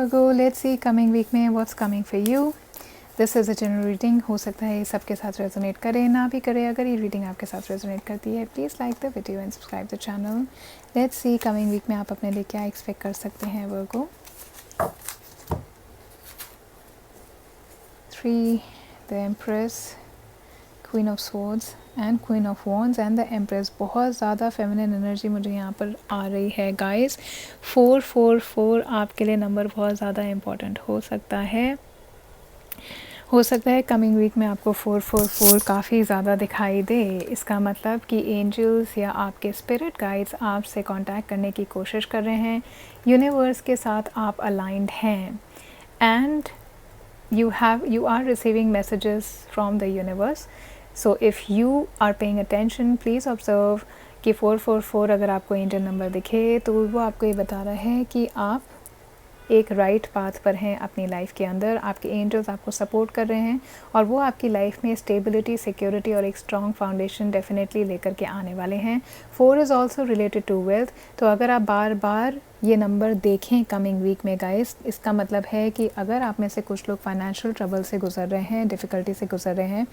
Virgo, let's see coming week में what's coming for you. This is a general reading. हो सकता है ये सबके साथ रेजोनेट करे ना भी करे. अगर ये रीडिंग आपके साथ रेजोनेट करती है please like the video and subscribe the channel. Let's see coming week में आप अपने लिए क्या एक्सपेक्ट कर सकते हैं Virgo. 3, the Empress, Queen of Swords and queen of wands and the empress. बहुत ज़्यादा फेमिनिन एनर्जी मुझे यहाँ पर आ रही है गाइस. 444 आपके लिए नंबर बहुत ज़्यादा इम्पॉर्टेंट हो सकता है. कमिंग वीक में आपको 444 काफ़ी ज़्यादा दिखाई दे. इसका मतलब कि एंजल्स या आपके स्पिरिट गाइड्स आपसे कांटेक्ट करने की कोशिश कर रहे हैं. यूनिवर्स के साथ आप अलाइंड हैं and you are receiving messages from the universe. So if you are paying attention, please observe कि 444 अगर आपको एंजल नंबर दिखे तो वो आपको ये बता रहा है कि आप एक राइट पाथ पर हैं अपनी लाइफ के अंदर. आपके एंजल्स आपको सपोर्ट कर रहे हैं और वो आपकी लाइफ में स्टेबिलिटी, सिक्योरिटी और एक स्ट्रॉन्ग फाउंडेशन डेफिनेटली लेकर के आने वाले हैं. 4 is also related to wealth. तो अगर आप बार बार ये नंबर देखें कमिंग वीक में गाइस, इसका मतलब है कि अगर आप में से कुछ लोग फाइनेंशियल ट्रबल से गुजर रहे हैं, डिफ़िकल्टी से गुजर रहे हैं,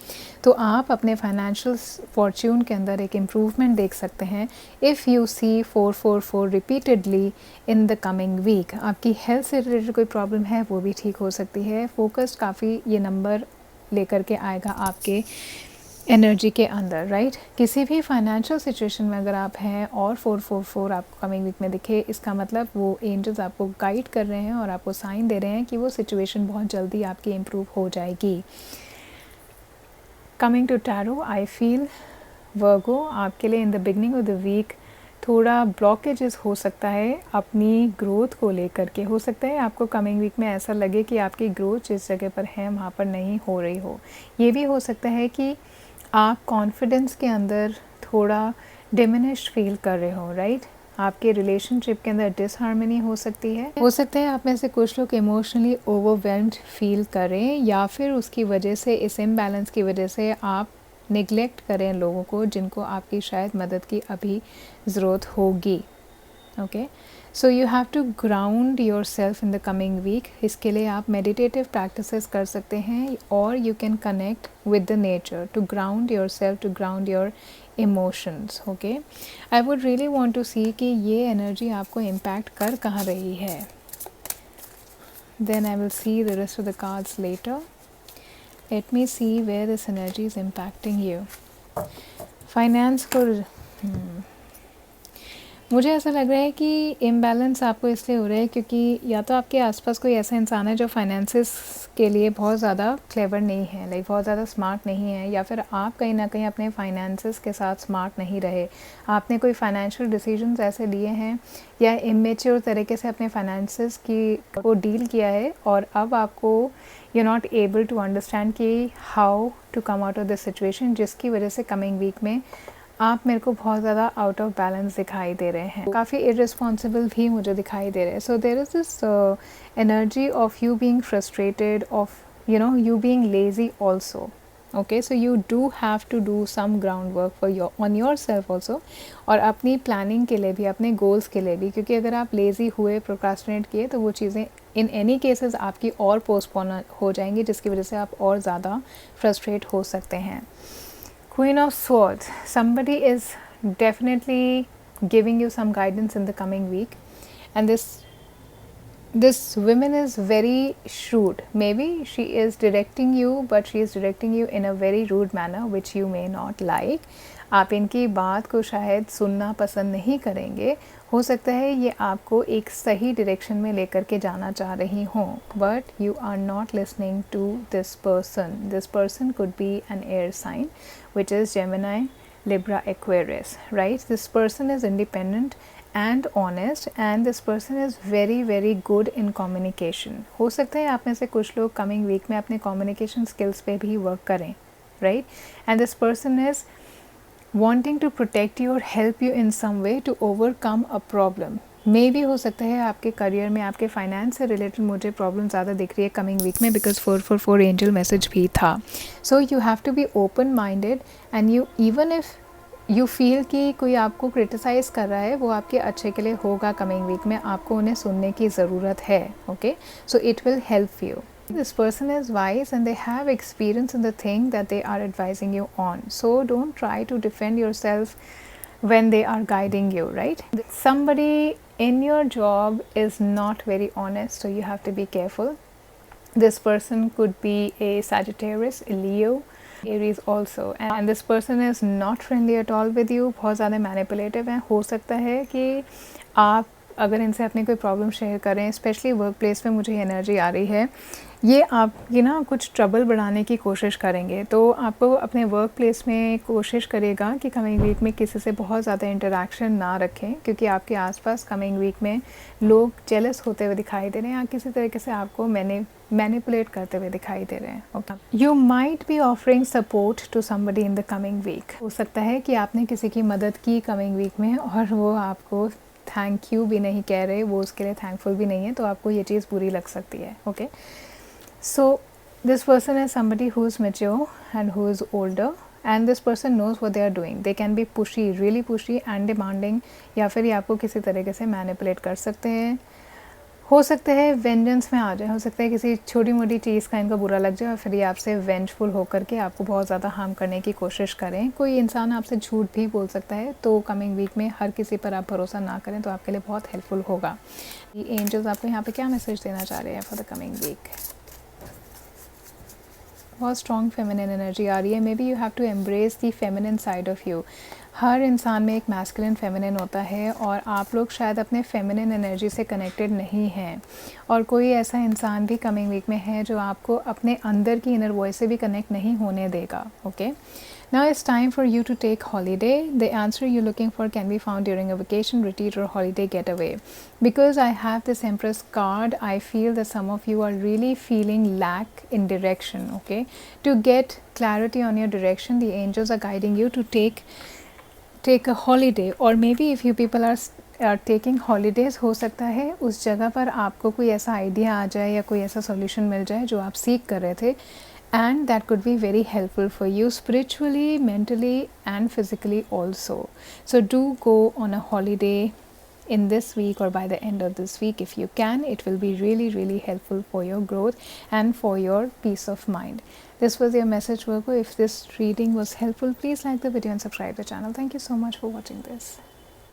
तो आप अपने फाइनेंशियल फॉर्च्यून के अंदर एक इम्प्रूवमेंट देख सकते हैं if you see 444 repeatedly in the coming week. आपकी हेल्थ से रिलेटेड कोई प्रॉब्लम है वो भी ठीक हो सकती है. फोकस्ड काफ़ी ये नंबर लेकर के आएगा आपके एनर्जी के अंदर, राइट. किसी भी फाइनेंशियल सिचुएशन में अगर आप हैं और 444 आपको कमिंग वीक में दिखे, इसका मतलब वो एंजल्स आपको गाइड कर रहे हैं और आपको साइन दे रहे हैं कि वो सिचुएशन बहुत जल्दी आपकी इम्प्रूव हो जाएगी. Coming to tarot, I feel Virgo आपके लिए in the beginning of the week थोड़ा ब्लॉकेजेस हो सकता है अपनी ग्रोथ को लेकर के. हो सकता है आपको कमिंग वीक में ऐसा लगे कि आपकी ग्रोथ जिस जगह पर है वहाँ पर नहीं हो रही हो. ये भी हो सकता है कि आप कॉन्फिडेंस के अंदर थोड़ा डिमिनिश्ड फील कर रहे हो, राइट. आपके रिलेशनशिप के अंदर डिसहार्मनी हो सकती है. हो सकता है आप में से कुछ लोग इमोशनली ओवरवेल्म्ड फील करें या फिर उसकी वजह से, इस इम्बैलेंस की वजह से आप निगलेक्ट करें लोगों को जिनको आपकी शायद मदद की अभी ज़रूरत होगी. Okay, so you have to ground yourself in the coming week. इसके लिए आप मेडिटेटिव प्रैक्टिसेस कर सकते हैं और you can connect with the nature to ground yourself, to ground your emotions. Okay, I would really want to see कि ये energy आपको इम्पैक्ट कर कहाँ रही है. Then I will see the rest of the cards later. Let me see where this energy is impacting you. Finance को मुझे ऐसा लग रहा है कि इम्बैलेंस आपको इसलिए हो रहा है क्योंकि या तो आपके आसपास कोई ऐसा इंसान है जो फाइनेंसेस के लिए बहुत ज़्यादा क्लेवर नहीं है, लाइक बहुत ज़्यादा स्मार्ट नहीं है, या फिर आप कहीं ना कहीं अपने फाइनेंसेस के साथ स्मार्ट नहीं रहे. आपने कोई फाइनेंशियल डिसीजंस ऐसे लिए हैं या इमेच्योर तरीके से अपने फाइनेंसेस की को डील किया है और अब आपको you not able to understand कि how to come out of this situation, जिसकी वजह से कमिंग वीक में आप मेरे को बहुत ज़्यादा आउट ऑफ बैलेंस दिखाई दे रहे हैं. काफ़ी इररिस्पॉन्सिबल भी मुझे दिखाई दे रहे हैं. So there is this energy of you being frustrated, of you being lazy also. Okay, so you do have to do some ground work for on your self also, और अपनी प्लानिंग के लिए भी, अपने गोल्स के लिए भी, क्योंकि अगर आप लेज़ी हुए, प्रोक्रास्टिनेट किए, तो वो चीज़ें इन एनी केसेस आपकी और पोस्टपोन हो जाएंगी, जिसकी वजह से आप और ज़्यादा फ्रस्ट्रेट हो सकते हैं. Queen of Swords, somebody is definitely giving you some guidance in the coming week, and this woman is very shrewd. Maybe she is directing you, but she is directing you in a very rude manner which you may not like. आप इनकी बात को शायद सुनना पसंद नहीं करेंगे. हो सकता है ये आपको एक सही डायरेक्शन में लेकर के जाना चाह रही हों, but you are not listening to this person. This person could be an air sign which is Gemini, Libra, Aquarius, right. This person is independent and honest, and this person is very very good in communication. हो सकता है आप में से कुछ लोग coming week में अपने communication skills पे भी work करें, right. And this person is wanting to protect you or help you in some way to overcome a problem. मे भी हो सकता है आपके करियर में, आपके फाइनेंस से रिलेटेड मुझे प्रॉब्लम ज़्यादा दिख रही है कमिंग वीक में, बिकॉज 444 एंजल मैसेज भी था. So you have to be open minded, and you even if you feel कि कोई आपको क्रिटिसाइज़ कर रहा है, वो आपके अच्छे के लिए होगा कमिंग वीक में, आपको उन्हें सुनने की ज़रूरत है, okay? So it will help you. This person is wise and they have experience in the thing that they are advising you on. So don't try to defend yourself when they are guiding you, right? Somebody in your job is not very honest, so you have to be careful. This person could be a Sagittarius, a Leo, Aries also, and this person is not friendly at all with you. बहुत ज़्यादा manipulative हैं. हो सकता है कि आप अगर इनसे अपनी कोई प्रॉब्लम शेयर करें, स्पेशली वर्क प्लेस में मुझे एनर्जी आ रही है, ये आपकी ना कुछ ट्रबल बढ़ाने की कोशिश करेंगे. तो आपको अपने वर्क प्लेस में कोशिश करेगा कि कमिंग वीक में किसी से बहुत ज़्यादा इंटरेक्शन ना रखें, क्योंकि आपके आसपास कमिंग वीक में लोग जेलस होते हुए दिखाई दे रहे हैं या किसी तरीके से आपको मैनिपुलेट करते हुए दिखाई दे रहे हैं. Okay, you might be offering support to somebody in the coming week. हो सकता है कि आपने किसी की मदद की कमिंग वीक में और वो आपको थैंक यू भी नहीं कह रहे, वो उसके लिए थैंकफुल भी नहीं है, तो आपको ये चीज़ बुरी लग सकती है. Okay, so this person is somebody who is mature and who is older, and this person knows what they are doing. They can be pushy, really pushy and demanding, या फिर ये आपको किसी तरीके से मैनिपुलेट कर सकते हैं. हो सकता है वेंजेंस में आ जाए, हो सकता है किसी छोटी मोटी चीज़ का इनको बुरा लग जाए और फिर ये आपसे वेंजफुल होकर के आपको बहुत ज़्यादा हार्म करने की कोशिश करें. कोई इंसान आपसे झूठ भी बोल सकता है, तो कमिंग वीक में हर किसी पर आप भरोसा ना करें, तो आपके लिए बहुत हेल्पफुल होगा. ये एंजल्स आपको यहाँ पे क्या मैसेज देना चाह रहे हैं फॉर द कमिंग वीक? बहुत स्ट्रॉन्ग फेमिनिन एनर्जी आ रही है. Maybe you have to embrace the feminine side of you. हर इंसान में एक मैस्कुलिन फेमिनिन होता है और आप लोग शायद अपने फेमिनिन एनर्जी से कनेक्टेड नहीं हैं, और कोई ऐसा इंसान भी कमिंग वीक में है जो आपको अपने अंदर की इनर वॉइस से भी कनेक्ट नहीं होने देगा. Okay, now it's time for you to take holiday. The answer you're looking for can be found during a vacation, retreat or holiday getaway. Because I have this Empress card, I feel that some of you are really feeling lack in direction. Okay, to get clarity on your direction, the angels are guiding you to take a holiday, or maybe if you people are taking holidays, हो सकता है उस जगह पर आपको कोई ऐसा idea आ जाए या कोई ऐसा सॉल्यूशन मिल जाए जो आप सीख कर रहे थे, and that could be very helpful for you spiritually, mentally and physically also. So do go on a holiday in this week or by the end of this week if you can. It will be really helpful for your growth and for your peace of mind. This was your message, Virgo. If this reading was helpful, please like the video and subscribe the channel. Thank you so much for watching this.